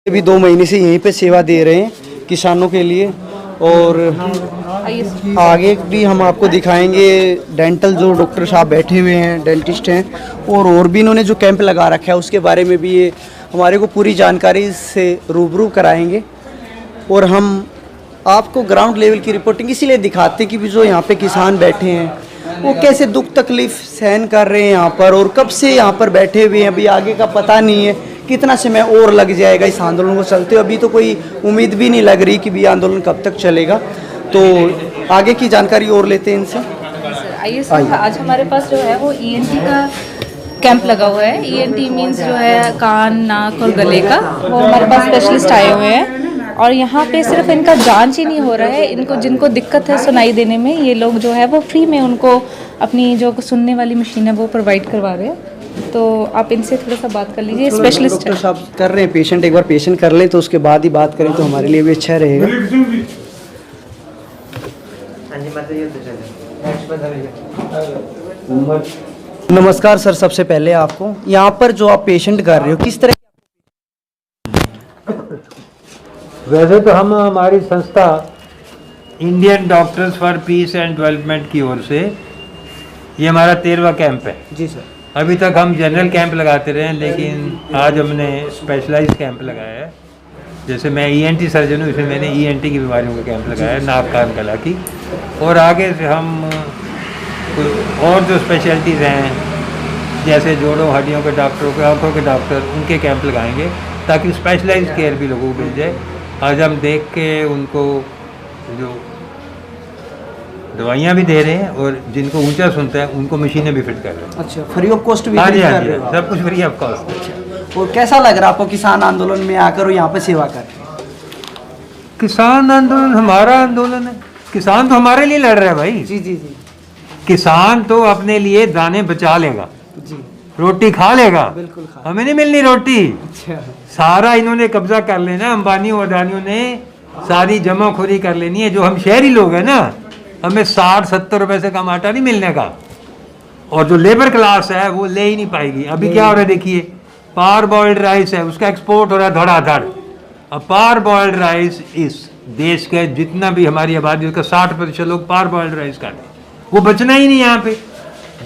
अभी 2 महीने से यहीं पे सेवा दे रहे हैं किसानों के लिए। और आगे भी हम आपको दिखाएंगे। डेंटल जो डॉक्टर साहब बैठे हुए हैं, डेंटिस्ट हैं, और भी इन्होंने जो कैंप लगा रखा है उसके बारे में भी ये हमारे को पूरी जानकारी से रूबरू कराएंगे। और हम आपको ग्राउंड लेवल की रिपोर्टिंग इसीलिए दिखाते हैं कि भी जो यहाँ पे किसान बैठे हैं वो कैसे दुख तकलीफ सहन कर रहे हैं यहाँ पर, और कब से यहाँ पर बैठे हुए हैं। अभी आगे का पता नहीं है कितना समय और लग जाएगा इस आंदोलन को चलते। अभी तो कोई उम्मीद भी नहीं लग रही कि भी आंदोलन कब तक चलेगा। तो आगे की जानकारी और लेते हैं इनसे। आइए सर, आज हमारे पास जो है वो ईएनटी का कैंप लगा हुआ है। ईएनटी मीन्स जो है कान, नाक और गले का, वो हमारे पास स्पेशलिस्ट आए हुए हैं। और यहाँ पे सिर्फ इनका जांच ही नहीं हो रहा है, इनको जिनको दिक्कत है सुनाई देने में, ये लोग जो है वो फ्री में उनको अपनी जो सुनने वाली मशीन है वो प्रोवाइड करवा रहे हैं। तो आप इनसे थोड़ा सा बात कर लीजिए। स्पेशलिस्ट डॉक्टर साहब कर रहे हैं पेशेंट, एक बार पेशेंट कर लें तो उसके बाद ही बात करें तो हमारे लिए भी अच्छा रहेगा। नमस्कार सर, सबसे पहले आपको यहाँ पर जो आप पेशेंट कर रहे हो किस तरह? वैसे तो हम हमारी संस्था Indian doctors for piece and development की ओर से ये हमारा 13वां कैंप है। जी सर। अभी तक हम जनरल कैंप लगाते रहे हैं, लेकिन आज हमने स्पेशलाइज कैंप लगाया है। जैसे मैं ईएनटी सर्जन हूँ, इसमें मैंने ईएनटी की बीमारियों का कैंप लगाया है, नाक कान गला की। और आगे से हम और जो स्पेशलिटीज़ हैं जैसे जोड़ों हड्डियों के डॉक्टरों के, आँखों के डॉक्टर, उनके कैंप लगाएंगे ताकि स्पेशलाइज केयर भी लोगों को मिल जाए। आज हम देख के उनको जो दवाइयाँ भी दे रहे हैं और जिनको ऊंचा सुनता है उनको मशीनें भी फिट कर रहे हैं। अच्छा, फ्री ऑफ कॉस्ट भी? हाँ जी, कर हाँ रहे जी, हो सब कुछ फ्री ऑफ कॉस्ट। और कैसा लग रहा है आपको किसान आंदोलन में आकर और यहाँ पे सेवा कर? किसान आंदोलन हमारा आंदोलन है, किसान तो हमारे लिए लड़ रहा है भाई। जी जी जी। किसान तो अपने लिए दाने बचा लेगा जी, रोटी खा लेगा, बिल्कुल खा। हमें नहीं मिलनी रोटी। अच्छा, सारा इन्होंने कब्जा कर लेना, अंबानियों अडानियों ने सारी जमाखोरी कर लेनी है। जो हम शहरी लोग हैं ना, हमें 60-70 रुपए से कम आटा नहीं मिलने का, और जो लेबर क्लास है वो ले ही नहीं पाएगी। अभी क्या हो रहा है देखिए, पार बॉइल्ड राइस है, उसका एक्सपोर्ट हो रहा है धड़ाधड़। अब पार बॉइल्ड राइस इस देश के जितना भी हमारी आबादी उसका 60% लोग पार बॉइल्ड राइस खाते हैं, वो बचना ही नहीं यहाँ पे।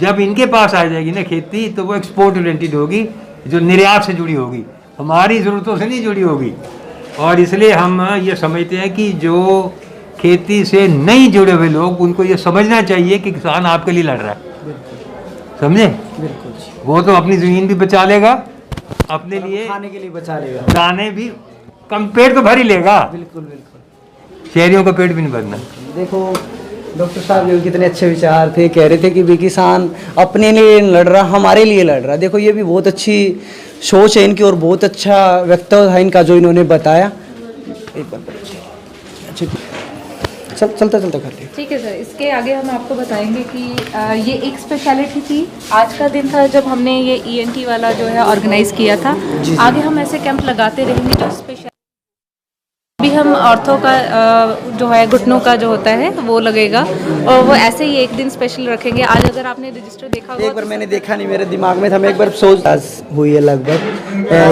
जब इनके पास आ जाएगी ना खेती, तो वो एक्सपोर्ट ओरिएंटेड होगी, जो निर्यात से जुड़ी होगी, हमारी ज़रूरतों से नहीं जुड़ी होगी। और इसलिए हम ये समझते हैं कि जो खेती से नहीं जुड़े हुए लोग, उनको ये समझना चाहिए कि किसान आपके लिए लड़ रहा है, समझे? बिल्कुल। वो तो अपनी ज़मीन भी बचा लेगा, अपने लिए खाने के लिए बचा लेगा, दाने भी कम, पेट तो भर ही लेगा। बिल्कुल बिल्कुल। शहरियों का पेट भी नहीं भरना। देखो डॉक्टर साहब जो कितने अच्छे विचार थे, कह रहे थे कि भी किसान अपने लिए लड़ रहा, हमारे लिए लड़ रहा। देखो ये भी बहुत अच्छी सोच है इनकी और बहुत अच्छा वक्तव्य है इनका जो इन्होंने बताया। एक बार अच्छा, चलता चलता कर लिया। ठीक है सर, इसके आगे हम आपको बताएंगे कि ये एक स्पेशलिटी थी। आज का दिन था जब हमने ये ईएनटी वाला जो है ऑर्गेनाइज किया था। आगे हम ऐसे कैंप लगाते रहेंगे जो स्पेशल। अभी हम ऑर्थो का जो है घुटनों का जो होता है वो लगेगा, और वो ऐसे ही एक दिन स्पेशल रखेंगे। आज अगर आपने रजिस्टर देखा होगा, एक बार मैंने देखा नहीं, मेरे दिमाग में था, मैं एक बार सोच हुई है लगभग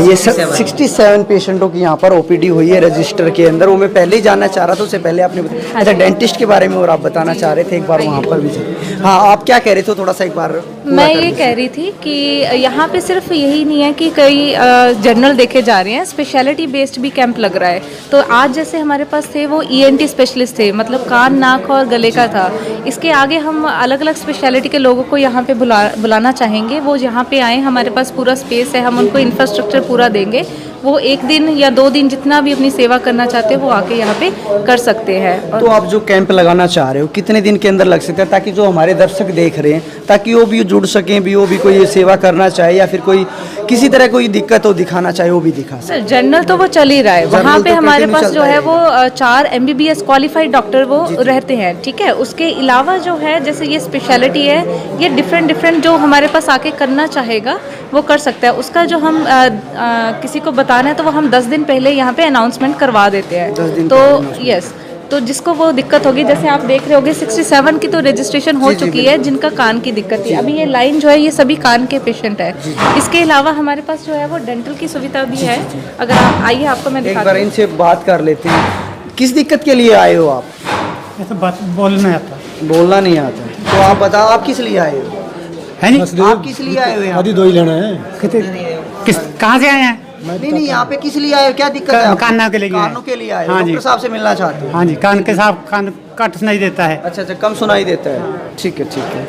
ये 67 पेशेंटों की यहाँ पर ओपीडी हुई है रजिस्टर के अंदर। वो मैं पहले ही जानना चाह रहा था, उससे पहले आपने अच्छा डेंटिस्ट के बारे में और आप बताना चाह रहे थे एक बार वहाँ पर भी। हाँ, आप क्या कह रहे थे थोड़ा सा एक बार? मैं ये कह रही थी कि यहाँ पे सिर्फ यही नहीं है कि कई जर्नल देखे जा रहे हैं, स्पेशलिटी बेस्ड भी कैंप लग रहा है। तो आज जैसे हमारे पास थे वो ईएनटी स्पेशलिस्ट थे, मतलब कान, नाक और गले का था। इसके आगे हम अलग अलग स्पेशलिटी के लोगों को यहाँ पे बुलाना चाहेंगे। वो यहाँ पे आए, हमारे पास पूरा स्पेस है, हम उनको इंफ्रास्ट्रक्चर पूरा देंगे। वो एक दिन या 2 दिन जितना भी अपनी सेवा करना चाहते हैं वो आके यहाँ पे कर सकते हैं। तो आप जो कैंप लगाना चाह रहे हो कितने दिन के अंदर लग सकता है, ताकि जो हमारे दर्शक देख रहे हैं ताकि वो भी जुड़ सकें, भी वो भी कोई सेवा करना चाहे या फिर कोई किसी तरह कोई दिक्कत हो दिखाना चाहे वो भी दिखा सके? जर्नल तो वो चल ही रहा है, वहाँ पे हमारे पास जो है वो 4 MBBS क्वालिफाइड डॉक्टर वो रहते हैं। ठीक है, उसके अलावा जो है जैसे ये स्पेशलिटी है, ये डिफरेंट जो हमारे पास आके करना चाहेगा वो कर सकता है। उसका जो हम किसी को बताना है तो वो हम 10 दिन पहले यहाँ पे अनाउंसमेंट करवा देते हैं। तो यस, तो जिसको वो दिक्कत होगी, जैसे आप देख रहे होगे 67 की तो रजिस्ट्रेशन हो चुकी है जिनका कान की दिक्कत है। अभी ये लाइन जो है ये सभी कान के पेशेंट है। इसके अलावा हमारे पास जो है वो डेंटल की सुविधा भी है। अगर आप आइए, आपको मैं एक दिखाती बार हूँ। इनसे बात कर लेते हैं। किस दिक्कत के लिए आए हो आप? ऐसा बात बोलना आता बोलना नहीं आता, तो आप बताओ आप किस लिए आए हो? है नहीं। आप किस लिए आए हो यहाँ? दो ही लेना है। किस कहाँ से आए हैं? नहीं, यहाँ पे किस लिए आए हो? क्या दिक्कत है आपको? कानों के लिए आए। कानों के लिए आए हो? हाँ जी। डॉक्टर साहब से मिलना चाहते हो? हाँ जी, कान के साथ कान कट नहीं देता है। अच्छा अच्छा, कम सुनाई देता है। ठीक है ठीक है।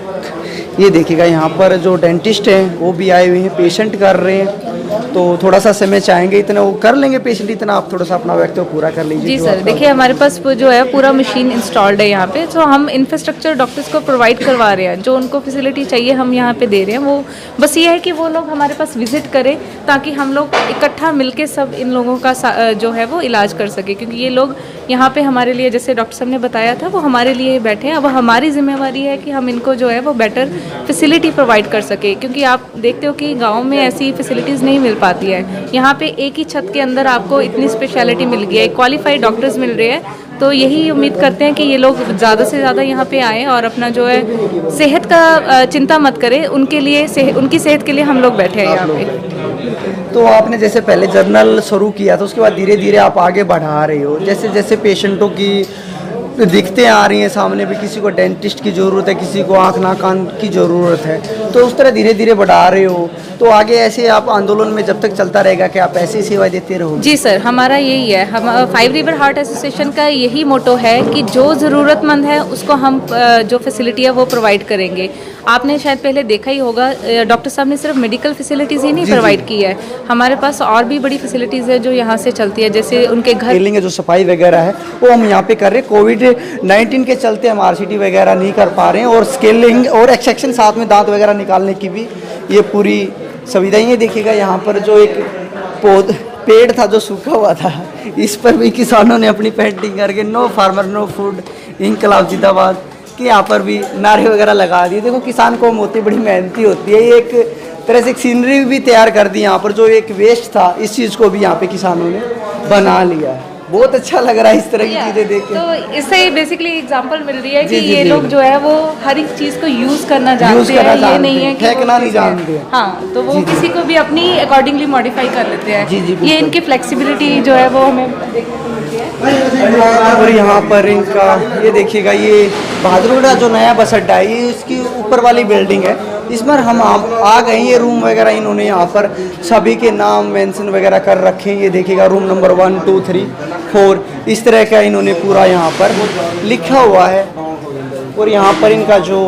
ये देखिएगा यहाँ पर जो डेंटिस्ट हैं वो भी आए हुए हैं, पेशेंट कर रहे हैं, तो थोड़ा सा समय चाहेंगे, इतना वो कर लेंगे पेशेंट, इतना आप थोड़ा सा अपना वक्तव्य पूरा कर लीजिए। जी जो सर, आपका- देखिए हमारे पास वो जो है पूरा मशीन इंस्टॉल्ड है यहाँ पे, तो हम इंफ्रास्ट्रक्चर डॉक्टर्स को प्रोवाइड करवा रहे हैं। जो उनको फैसिलिटी चाहिए हम यहाँ पे दे रहे हैं। वो बस ये है कि वो लोग हमारे पास विजिट करें ताकि हम लोग इकट्ठा मिलके सब इन लोगों का जो है वो इलाज कर सके, क्योंकि ये लोग यहाँ पे हमारे लिए, जैसे डॉक्टर साहब ने बताया था, वो हमारे लिए ही बैठे हैं। अब हमारी जिम्मेवारी है कि हम इनको जो है वो बेटर फैसिलिटी प्रोवाइड कर सके, क्योंकि आप देखते हो कि गाँव में ऐसी फैसिलिटीज़ नहीं मिल पाती है। यहाँ पे एक ही छत के अंदर आपको इतनी स्पेशलिटी मिल गई है, क्वालिफाइड डॉक्टर्स मिल रहे हैं। तो यही उम्मीद करते हैं कि ये लोग ज़्यादा से ज़्यादा यहाँ पे आएँ और अपना जो है सेहत का चिंता मत करें, उनके लिए उनकी सेहत के लिए हम लोग बैठे हैं यहाँ पे। तो आपने जैसे पहले जर्नल शुरू किया था, उसके बाद धीरे धीरे आप आगे बढ़ा रहे हो, जैसे जैसे पेशेंटों की दिक्कतें आ रही हैं सामने भी, किसी को डेंटिस्ट की ज़रूरत है, किसी को आँख नाक कान की ज़रूरत है, तो उस तरह धीरे धीरे बढ़ा रहे हो। तो आगे ऐसे आप आंदोलन में जब तक चलता रहेगा कि आप ऐसी सेवाएं देते रहोगे? जी सर, हमारा यही है। हम फाइव रिवर हार्ट एसोसिएशन का यही मोटो है कि जो ज़रूरतमंद है उसको हम जो फैसिलिटी है वो प्रोवाइड करेंगे। आपने शायद पहले देखा ही होगा, डॉक्टर साहब ने सिर्फ मेडिकल फैसिलिटीज़ ही नहीं प्रोवाइड की है, हमारे पास और भी बड़ी फैसिलिटीज़ है जो यहाँ से चलती है, जैसे उनके घर स्केलिंग है, जो सफाई वगैरह है वो हम यहाँ पे कर रहे हैं। कोविड-19 के चलते हम आरसीटी वगैरह नहीं कर पा रहे हैं, और स्केलिंग और एक्सट्रैक्शन साथ में दांत वगैरह निकालने की भी ये पूरी सुविधाएं। ये देखिएगा यहाँ पर जो एक पेड़ था जो सूखा हुआ था, इस पर भी किसानों ने अपनी पेंटिंग करके नो फार्मर नो फूड, इनकलाब जिंदाबाद कि यहाँ पर भी नारे वगैरह लगा दिए। देखो किसान को होती बड़ी मेहनती होती है। ये एक तरह से एक सीनरी भी तैयार कर दी यहाँ पर, जो एक वेस्ट था इस चीज़ को भी यहाँ पे किसानों ने बना लिया है। बहुत अच्छा लग रहा है इस तरह की चीज़ें देख के। तो इससे बेसिकली एग्जांपल मिल रही है कि जी, जी, ये जी। लोग जो है वो हर एक चीज़ को यूज़ करना जानते करना हैं, ये जानते नहीं है हैं, कि वो फेंकना नहीं किसी का- जानते हैं। हाँ, तो वो जी, जी। किसी को भी अपनी अकॉर्डिंगली मॉडिफाई कर लेते हैं। जी, जी, बिल्कुल। ये इनकी फ्लेक्सिबिलिटी जो है वो हमें देखने को मिलती है। और यहाँ पर इनका ये देखिएगा, ये बहादुरगढ़ जो नया बस अड्डा है, ये इसकी ऊपर वाली बिल्डिंग है, इसमें हम आ गए। ये रूम वगैरह इन्होंने यहाँ पर सभी के नाम मेंशन वगैरह कर रखे हैं। ये देखिएगा रूम नंबर 1 2 3 4 इस तरह का इन्होंने पूरा यहाँ पर लिखा हुआ है। और यहाँ पर इनका जो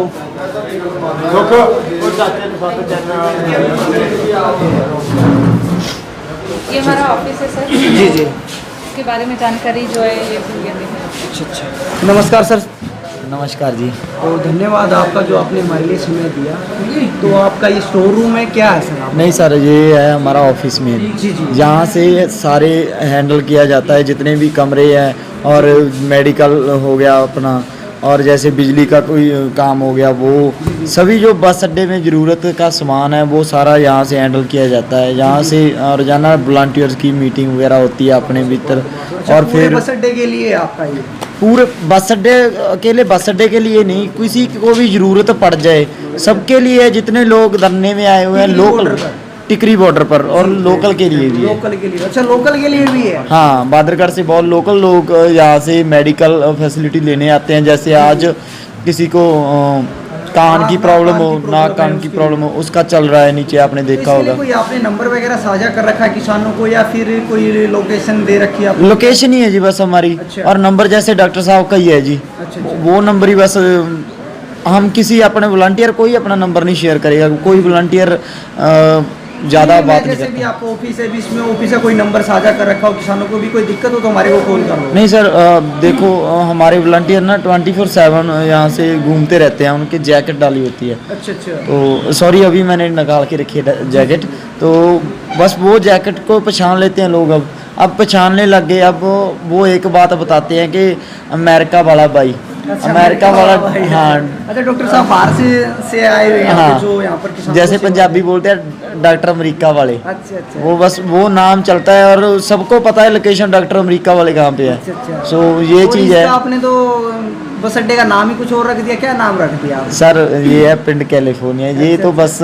ये हमारा ऑफिस है सर, जी जी इसके बारे में जानकारी जो है ये भूलिए देंगे। अच्छा अच्छा, नमस्कार सर। नमस्कार जी। और धन्यवाद आपका जो आपने हमारे लिए समय दिया। तो आपका ये स्टोर रूम है क्या है सर? आप नहीं सर, ये है हमारा ऑफिस में, जी जी जहाँ से सारे हैंडल किया जाता है, जितने भी कमरे हैं, और मेडिकल हो गया अपना, और जैसे बिजली का कोई काम हो गया, वो सभी जो बस अड्डे में ज़रूरत का सामान है वो सारा यहाँ से हैंडल किया जाता है। यहाँ से रोजाना वॉलंटियर्स की मीटिंग वगैरह होती है अपने भीतर। और पूरे फिर बस अड्डे के लिए आपका ये पूरे बस अड्डे, अकेले बस अड्डे के लिए नहीं, किसी को भी ज़रूरत पड़ जाए सबके लिए, जितने लोग धरने में आए हुए हैं लोकल टिकरी बॉर्डर पर, और लोकल के लिए भी है। लोकल के लिए? अच्छा, लोकल के लिए भी है। हाँ, बहादुरगढ़ से बहुत लोकल लोग यहाँ से मेडिकल फैसिलिटी लेने आते हैं। जैसे आज किसी को कान की प्रॉब्लम हो, नाक कान की प्रॉब्लम हो, उसका चल रहा है नीचे, आपने देखा इसके लिए होगा। कोई आपने नंबर वगैरह साझा कर रखा है किसानों को, या फिर कोई लोकेशन दे रखी है आपने? लोकेशन ही है जी बस हमारी। अच्छा। और नंबर जैसे डॉक्टर साहब का ही है जी, अच्छा अच्छा। वो नंबर ही बस। हम किसी अपने वॉलंटियर कोई अपना नंबर नहीं शेयर करेगा, कोई वॉलंटियर ज़्यादा नहीं, बात नहीं जैसे भी करता। आपको ऑफिस है भी, इसमें ऑफिस का कोई नंबर साझा कर रखा हो, किसानों को भी कोई दिक्कत हो तो हमारे को कॉल करो। नहीं सर, देखो हमारे वॉलंटियर ना 24/7 यहाँ से घूमते रहते हैं, उनकी जैकेट डाली होती है। अच्छा अच्छा। तो सॉरी, अभी मैंने निकाल के रखी है जैकेट, तो बस वो जैकेट को पहचान लेते हैं लोग। अब पहचानने लग गए। अब वो एक बात बताते हैं कि अमेरिका वाला भाई, अमेरिका वाला, हाँ। अच्छा, डॉक्टर साहब बाहर से आए हुए हैं यहाँ पे, हाँ। जो यहाँ पर किसानों जैसे को सेवा पंजाबी बोलते हैं डॉक्टर अमेरिका वाले, अच्छा अच्छा वो बस वो नाम चलता है और सबको पता है लोकेशन डॉक्टर अमेरिका वाले कहाँ पे अच्छा है। अच्छा। सो ये और चीज़ है इसका आपने तो बस अड्डे का नाम ही कुछ और रख दिया, क्या नाम रख दिया आपने? सर। ये है पिंड कैलिफोर्निया। ये अच्छा, तो बस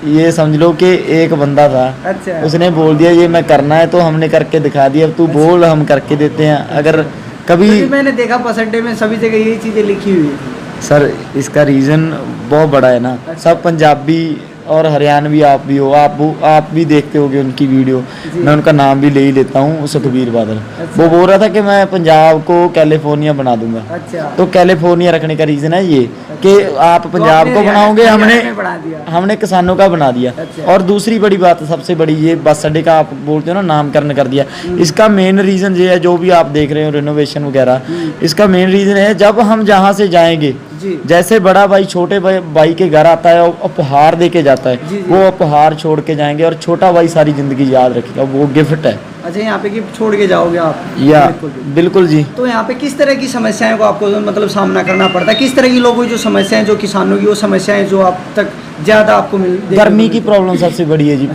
ये समझ लो कि एक बंदा था, अच्छा उसने बोल दिया ये मैं करना है, तो हमने करके दिखा दिया। अब तू बोल, हम करके देते हैं। अगर कभी क्योंकि मैंने देखा बस अड्डे में सभी जगह यही चीजें लिखी हुई थी। सर इसका रीज़न बहुत बड़ा है ना, सब पंजाबी और हरियाणवी आप भी हो, आप भी देखते होगे उनकी वीडियो। जी। मैं उनका नाम भी ले ही लेता हूँ, सुखबीर बादल। अच्छा। वो बोल रहा था कि मैं पंजाब को कैलिफोर्निया बना दूंगा। अच्छा, तो कैलिफोर्निया रखने का रीज़न है ये कि आप पंजाब आपने को बनाओगे, हरियाणा में बना दिया। हमने किसानों का बना दिया। अच्छा। और दूसरी बड़ी बात, सबसे बड़ी, ये बस अड्डे का आप बोलते हो ना नामकरण कर दिया, इसका मेन रीज़न ये है, जो भी आप देख रहे हो रिनोवेशन वगैरह, इसका मेन रीज़न है जब हम जहाँ से जाएंगे, जी। जैसे बड़ा भाई छोटे भाई के घर आता है और उपहार दे के जाता है, जी, जी। वो उपहार छोड़ के जाएंगे और छोटा भाई सारी जिंदगी याद रखेगा, वो गिफ्ट है। अच्छा, यहाँ पे गिफ्ट छोड़ के जाओगे आप? या बिल्कुल, बिल्कुल। बिल्कुल जी। तो यहाँ पे किस तरह की समस्याएं को आपको मतलब सामना करना पड़ता है? किस तरह की लोगों की जो समस्याएं, जो किसानों की वो समस्याएं जो आप तक ज़्यादा आपको देखने को गर्मी की मिलती प्रॉब्लम सबसे बड़ी है जी।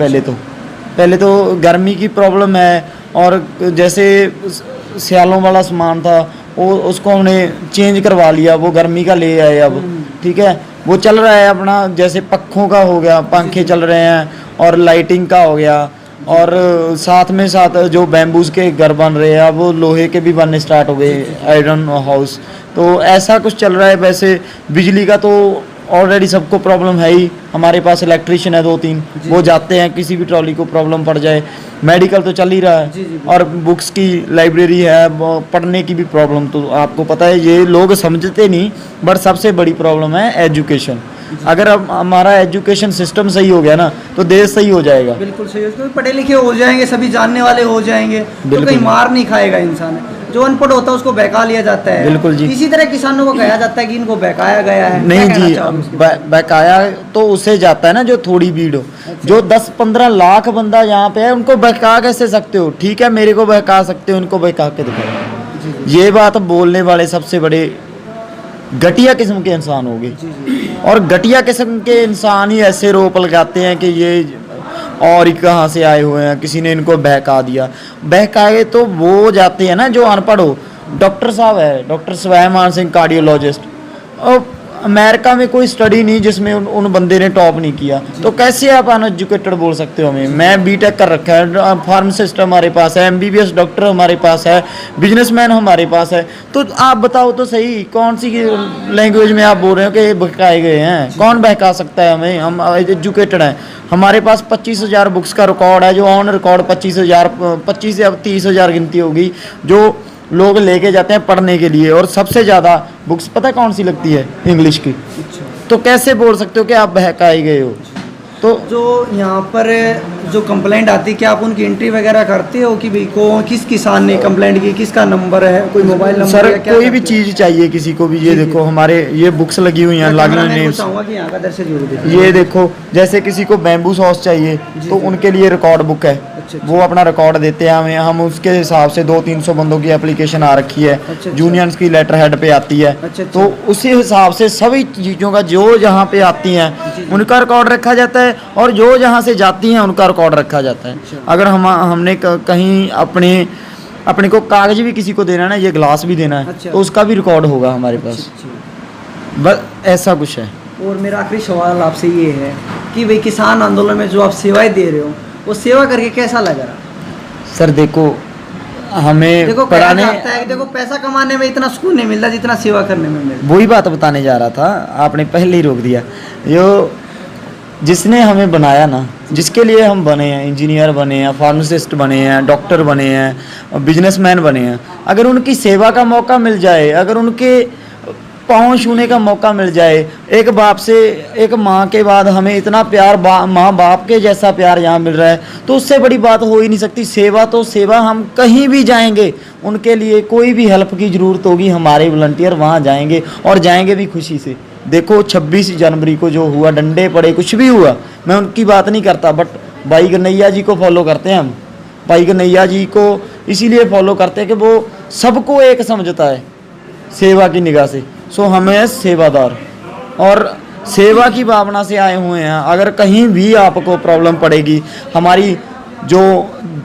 पहले तो गर्मी की प्रॉब्लम है। और जैसे सियालों वाला सामान था, वो उसको हमने चेंज करवा लिया, वो गर्मी का ले आए अब। ठीक है, वो चल रहा है अपना, जैसे पक्खों का हो गया, पंखे चल रहे हैं, और लाइटिंग का हो गया, और साथ में साथ जो बैम्बूज के घर बन रहे हैं, अब वो लोहे के भी बनने स्टार्ट हो गए, आयरन हाउस। तो ऐसा कुछ चल रहा है। वैसे बिजली का तो ऑलरेडी सबको प्रॉब्लम है ही। हमारे पास इलेक्ट्रिशियन है 2-3, वो जाते हैं, किसी भी ट्रॉली को प्रॉब्लम पड़ जाए। मेडिकल तो चल ही रहा जी, है, जी, और बुक्स की लाइब्रेरी है, पढ़ने की भी प्रॉब्लम तो आपको पता है, ये लोग समझते नहीं, बट सबसे बड़ी प्रॉब्लम है एजुकेशन। अगर अब हमारा एजुकेशन सिस्टम सही हो गया ना, तो देश सही हो जाएगा। बिल्कुल सही है, क्योंकि पढ़े लिखे हो जाएंगे, सभी जानने वाले हो जाएंगे, तो बिल्कुल। कहीं मार नहीं खाएगा इंसान। जो अनपढ़ होता है उसको बहका लिया जाता है। बिल्कुल जी। इसी तरह किसानों को कहा जाता है कि इनको बहकाया गया है। नहीं क्या कहना जी, चाहोगे इसके बारे में? बकाया तो उसे जाता है ना जो थोड़ी भीड़ हो। जो 10-15 लाख बंदा यहाँ पे है, उनको बहका कैसे सकते हो? ठीक है, मेरे को बहका सकते हो, उनको बहका के दिखाओ। ये बात बोलने वाले सबसे बड़े घटिया किस्म के इंसान हो गए। और घटिया किस्म के इंसान ही ऐसे रोप लगाते हैं कि ये और ही कहाँ से आए हुए हैं, किसी ने इनको बहका दिया। बहकाए तो वो जाते हैं ना जो अनपढ़ हो। डॉक्टर साहब है, डॉक्टर स्वयंमान सिंह कार्डियोलॉजिस्ट, और अमेरिका में कोई स्टडी नहीं जिसमें उन बंदे ने टॉप नहीं किया, तो कैसे आप अनएजुकेटेड बोल सकते हो हमें? मैं बीटेक कर रखा है, फार्मासिस्ट हमारे पास है, एमबीबीएस डॉक्टर हमारे पास है, बिजनेसमैन हमारे पास है। तो आप बताओ तो सही, कौन सी लैंग्वेज में आप बोल रहे हो कि ये बहकाए गए हैं? कौन बहका सकता है हमें? हम एजुकेटेड हैं। हमारे पास 25,000 बुक्स का रिकॉर्ड है, जो ऑन रिकॉर्ड 25 या 30,000 गिनती होगी, जो लोग लेके जाते हैं पढ़ने के लिए। और सबसे ज़्यादा बुक्स पता है कौन सी लगती है? इंग्लिश की। तो कैसे बोल सकते हो कि आप बहकाए गए हो? तो जो यहाँ पर जो कंप्लेंट आती है, क्या आप उनकी एंट्री वगैरह करते हो कि भाई किस किसान ने कंप्लेंट की, किसका नंबर है, कोई मोबाइल नंबर सर या क्या कोई भी करते हो? चीज़ चाहिए किसी को भी, ये देखो हमारे ये बुक्स लगी हुई हैं, मैं लागना कैमरामैन को नेम्स। चाहूंगा कि यहाँ का दर्शक जरूर देखें। ये देखो, जैसे किसी को बैम्बू सॉस चाहिए तो उनके लिए रिकॉर्ड बुक है, अच्छा। वो अपना रिकॉर्ड देते हैं हमें, हम उसके हिसाब से 200-300 बंदों की एप्लीकेशन आ रखी है, अच्छा। यूनियंस की लेटर हेड पे आती है। अच्छा। तो उसी हिसाब से सभी चीज़ों का जो जहाँ पे आती हैं उनका रिकॉर्ड रखा जाता है, और जो जहाँ से जाती हैं उनका रिकॉर्ड रखा जाता है। अगर हमने कहीं अपने को कागज भी किसी को देना है ना, ये ग्लास भी देना है, अच्छा। तो उसका भी रिकॉर्ड होगा हमारे पास। बस ऐसा कुछ है। और मेरा आखिरी सवाल आपसे ये है कि भाई किसान आंदोलन में जो आप सेवाएं दे रहे हो, वो सेवा करके कैसा लग रहा? सर देखो, हमें देखो कहना पढ़ाने, चाहता है कि देखो पैसा कमाने में इतना सुकून नहीं मिलता जितना सेवा करने में मिलता। वही बात बताने जा रहा था, आपने पहले ही रोक दिया। जो जिसने हमें बनाया ना, जिसके लिए हम बने हैं, इंजीनियर बने हैं, फार्मासिस्ट बने हैं, डॉक्टर बने हैं, बिजनेसमैन बने हैं, अगर उनकी सेवा का मौका मिल जाए, अगर उनके पाँव छूने का मौका मिल जाए, एक बाप से, एक माँ के बाद हमें इतना प्यार माँ बाप के जैसा प्यार यहाँ मिल रहा है, तो उससे बड़ी बात हो ही नहीं सकती। सेवा तो सेवा, हम कहीं भी जाएंगे, उनके लिए कोई भी हेल्प की ज़रूरत होगी, हमारे वॉलंटियर वहाँ जाएंगे, और जाएंगे भी खुशी से। देखो 26 जनवरी को जो हुआ, डंडे पड़े, कुछ भी हुआ, मैं उनकी बात नहीं करता, बट भाई कन्हैया जी को फॉलो करते हैं हम। भाई कन्हैया जी को इसीलिए फॉलो करते हैं कि वो सबको एक समझता है, सेवा की निगाह से। सो हमें सेवादार और सेवा की भावना से आए हुए हैं। अगर कहीं भी आपको प्रॉब्लम पड़ेगी, हमारी जो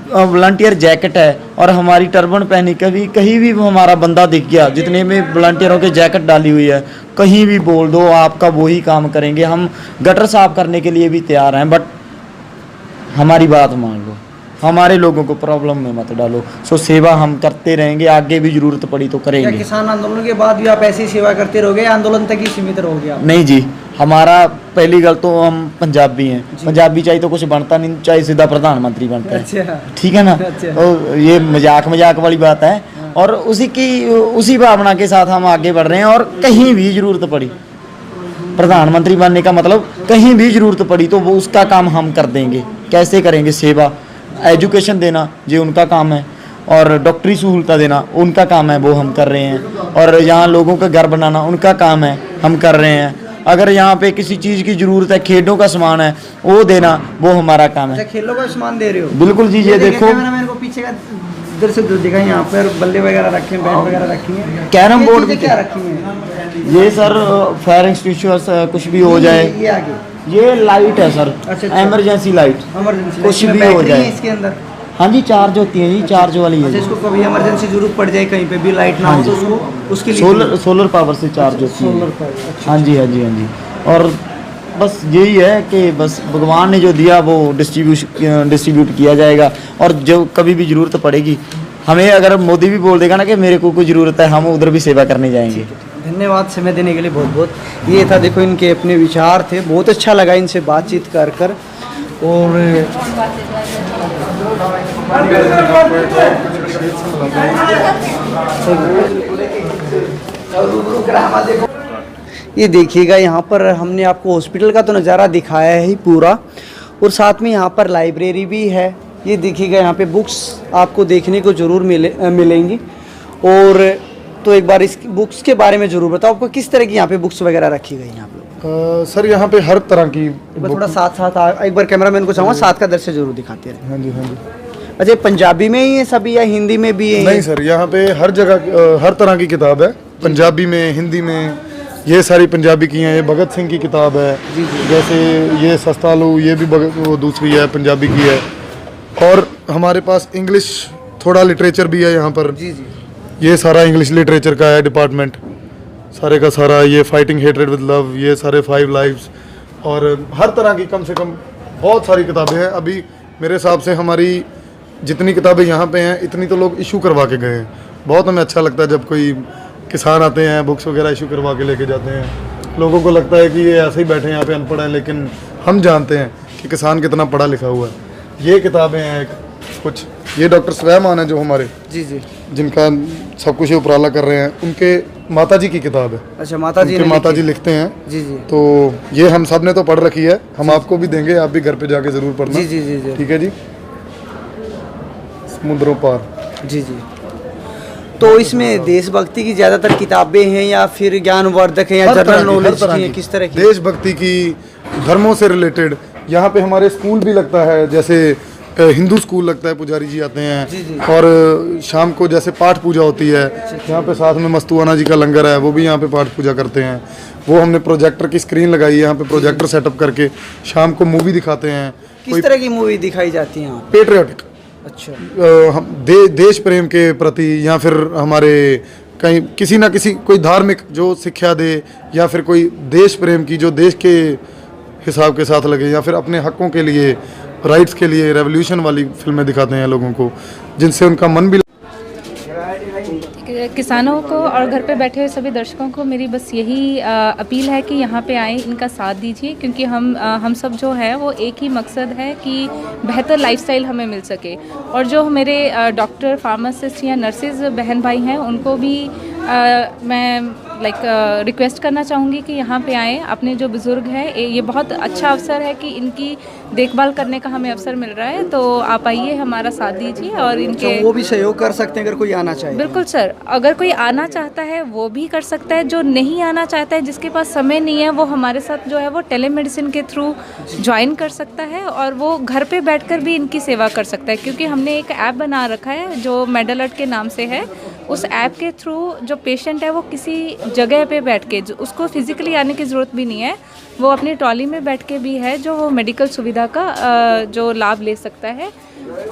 वॉलंटियर जैकेट है और हमारी टर्बन पहनी, कभी कहीं भी हमारा बंदा दिख गया, जितने में वॉलंटियरों के जैकेट डाली हुई है, कहीं भी बोल दो, आपका वही काम करेंगे। हम गटर साफ करने के लिए भी तैयार हैं, बट हमारी बात मान लो, हमारे लोगों को प्रॉब्लम में मत डालो। सो सेवा हम करते रहेंगे, आगे भी जरूरत पड़ी तो क्या करेंगे। किसान आंदोलन के बाद भी आप ऐसी ही सेवा करते रहोगे, आंदोलन तक ही सीमित रहोगे आप? नहीं जी, हमारा पहली गल तो हम पंजाबी हैं, पंजाबी चाहिए तो कुछ बनता नहीं, चाहे सीधा प्रधानमंत्री बनता है, अच्छा, ठीक है ना। अच्छा। तो ये मजाक वाली बात है, और उसी भावना के साथ हम आगे बढ़ रहे हैं। और कहीं भी जरूरत पड़ी, प्रधानमंत्री बनने का मतलब कहीं भी जरूरत पड़ी तो वो उसका काम हम कर देंगे। कैसे करेंगे? सेवा, एजुकेशन देना ये उनका काम है, और डॉक्टरी सहूलता देना उनका काम है, वो हम कर रहे हैं। और यहाँ लोगों का घर बनाना उनका काम है, हम कर रहे हैं। अगर यहाँ पे किसी चीज़ की ज़रूरत है, खेलों का सामान है, वो देना वो हमारा काम है। अच्छा, खेलों का सामान दे रहे हो? बिल्कुल जी, ये देखो कैमरामैन को पीछे का इधर से दिखाएं, यहाँ पर बल्ले वगैरह रखे हैं, बैट वगैरह रखी हैं, कैरम ये बोर्ड चीज़ें भी क्या रखी हैं? ये सर फायर एक्सटिंग्विशर्स कुछ भी हो जाए, ये आगे ये लाइट है सर, अच्छा। इमरजेंसी लाइट, इमरजेंसी कुछ इसमें भी हो बैटरी है जाए। इसके अंदर? हाँ जी, चार्ज होती है जी, चार्ज वाली अच्छा, है। इसको कभी इमरजेंसी जरूरत पड़ जाए, कहीं पे भी लाइट ना हो तो उसको उसके लिए सोलर पावर से चार्ज होती है। सोलर पर। अच्छा, हाँ जी, हाँ जी, हाँ जी। और बस यही है कि बस भगवान ने जो दिया वो डिस्ट्रीब्यूट किया जाएगा, और जो कभी भी ज़रूरत पड़ेगी हमें, अगर मोदी भी बोल देगा ना कि मेरे को कोई ज़रूरत है, हम उधर भी सेवा करने जाएंगे। धन्यवाद समय देने के लिए बहुत बहुत। ये था, देखो इनके अपने विचार थे, बहुत अच्छा लगा इनसे बातचीत कर कर। और ये देखिएगा, यहाँ पर हमने आपको हॉस्पिटल का तो नज़ारा दिखाया है ही पूरा, और साथ में यहाँ पर लाइब्रेरी भी है। ये देखिएगा, यहाँ पे बुक्स आपको देखने को ज़रूर मिलेंगी। और तो एक बार इस बुक्स के बारे में ज़रूर बताओ, आपको किस तरह की यहाँ पे बुक्स वगैरह रखी गई हैं आप लोग? सर यहाँ पे हर तरह की एक बार थोड़ा साथ एक बार कैमरामैन को चाहूँगा साथ का दृश्य जरूर दिखाते रहे। हाँ जी, हाँ जी। अच्छा, पंजाबी में ही है सभी या हिंदी में भी है? नहीं सर, यहाँ पे हर जगह हर तरह की किताब है, पंजाबी में, हिंदी में। ये सारी पंजाबी की हैं, ये भगत सिंह की किताब है, जैसे ये सस्तालू, ये भी वो दूसरी है, पंजाबी की है। और हमारे पास इंग्लिश थोड़ा लिटरेचर भी है यहाँ पर। जी जी। ये सारा इंग्लिश लिटरेचर का है डिपार्टमेंट, सारे का सारा। ये फाइटिंग हेट्रेड विद लव, ये सारे 5 लाइव्स, और हर तरह की कम से कम बहुत सारी किताबें हैं। अभी मेरे हिसाब से हमारी जितनी किताबें यहाँ पे हैं, इतनी तो लोग इशू करवा के गए हैं। बहुत हमें अच्छा लगता है जब कोई किसान आते हैं, बुक्स वगैरह इशू करवा के लेके जाते हैं। लोगों को लगता है कि ये ऐसे ही बैठे हैं यहाँ पे अनपढ़ हैं, लेकिन हम जानते हैं कि किसान कितना पढ़ा लिखा हुआ है। ये किताबें हैं कुछ, ये डॉक्टर सुलेमान है जो हमारे, जी जी, जिनका सब कुछ ये उपराला कर रहे हैं, उनके माता जी की किताब है। अच्छा, माता जी उनके माता जी लिखते हैं। जी जी। तो ये हम सब ने तो पढ़ रखी है, हम आपको भी देंगे, आप भी घर पे जाके जरूर पढ़ना। जी जी जी जी। ठीक है जी। समुद्रों पार। जी जी। तो इसमें देशभक्ति की ज्यादातर किताबें हैं या फिर ज्ञानवर्धक हैं या जनरल नॉलेज की हैं, किस तरह की? देशभक्ति की, धर्मों से रिलेटेड। यहाँ पे हमारे स्कूल भी लगता है, जैसे हिंदू स्कूल लगता है, पुजारी जी आते हैं। जी जी। और शाम को जैसे पाठ पूजा होती है, यहाँ पे साथ में मस्तुआना जी का लंगर है, वो भी यहाँ पे पाठ पूजा करते हैं। वो हमने प्रोजेक्टर की स्क्रीन लगाई है यहाँ पे, प्रोजेक्टर सेटअप करके शाम को मूवी दिखाते हैं। किस तरह की मूवी दिखाई जाती है यहाँ? पेट्रियाटिक, अच्छा। हम देश प्रेम के प्रति, या फिर हमारे कहीं किसी ना किसी कोई धार्मिक जो शिक्षा दे, या फिर कोई देश प्रेम की जो देश के हिसाब के साथ लगे, या फिर अपने हकों के लिए, राइट्स के लिए रेवोल्यूशन वाली फिल्में दिखाते हैं लोगों को, जिनसे उनका मन भी। किसानों को और घर पे बैठे हुए सभी दर्शकों को मेरी बस यही अपील है कि यहाँ पे आएँ, इनका साथ दीजिए, क्योंकि हम सब जो है वो एक ही मकसद है कि बेहतर लाइफस्टाइल हमें मिल सके। और जो मेरे डॉक्टर, फार्मासिस्ट या नर्सेज बहन भाई हैं, उनको भी मैं रिक्वेस्ट करना चाहूँगी कि यहाँ पे आएँ। अपने जो बुज़ुर्ग हैं, ये बहुत अच्छा अवसर है कि इनकी देखभाल करने का हमें अवसर मिल रहा है, तो आप आइए, हमारा साथ दीजिए। और इनके वो भी सहयोग कर सकते हैं अगर कोई आना चाहे? बिल्कुल सर, अगर कोई आना चाहता है वो भी कर सकता है, जो नहीं आना चाहता है, जिसके पास समय नहीं है, वो हमारे साथ जो है वो टेलीमेडिसिन के थ्रू ज्वाइन कर सकता है, और वो घर पे बैठकर भी इनकी सेवा कर सकता है। क्योंकि हमने एक ऐप बना रखा है जो मेडलर्ट के नाम से है, उस ऐप के थ्रू जो पेशेंट है वो किसी जगह पे बैठ के उसको फिज़िकली आने की ज़रूरत भी नहीं है, वो अपनी ट्रॉली में बैठ के भी है जो वो मेडिकल सुविधा का जो लाभ ले सकता है।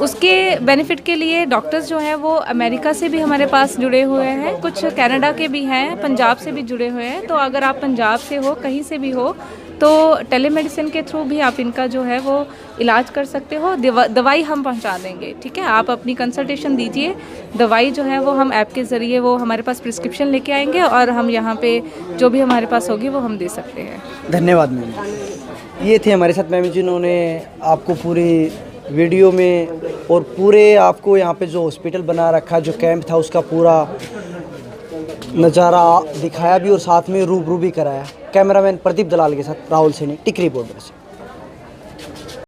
उसके बेनिफिट के लिए डॉक्टर्स जो हैं वो अमेरिका से भी हमारे पास जुड़े हुए हैं, कुछ कनाडा के भी हैं, पंजाब से भी जुड़े हुए हैं। तो अगर आप पंजाब से हो, कहीं से भी हो, तो टेलीमेडिसिन के थ्रू भी आप इनका जो है वो इलाज कर सकते हो। दवाई हम पहुंचा देंगे, ठीक है। आप अपनी कंसल्टेशन दीजिए, दवाई जो है वो हम ऐप के ज़रिए वो हमारे पास प्रिस्क्रिप्शन लेके आएंगे और हम यहाँ पे जो भी हमारे पास होगी वो हम दे सकते हैं। धन्यवाद मैम। ये थे हमारे साथ मैम जिन्होंने आपको पूरी वीडियो में और पूरे आपको यहाँ पे जो हॉस्पिटल बना रखा, जो कैंप था, उसका पूरा नज़ारा दिखाया भी और साथ में रूबरू भी कराया। कैमरामैन प्रदीप दलाल के साथ राहुल सैनी, टिकरी बॉर्डर से।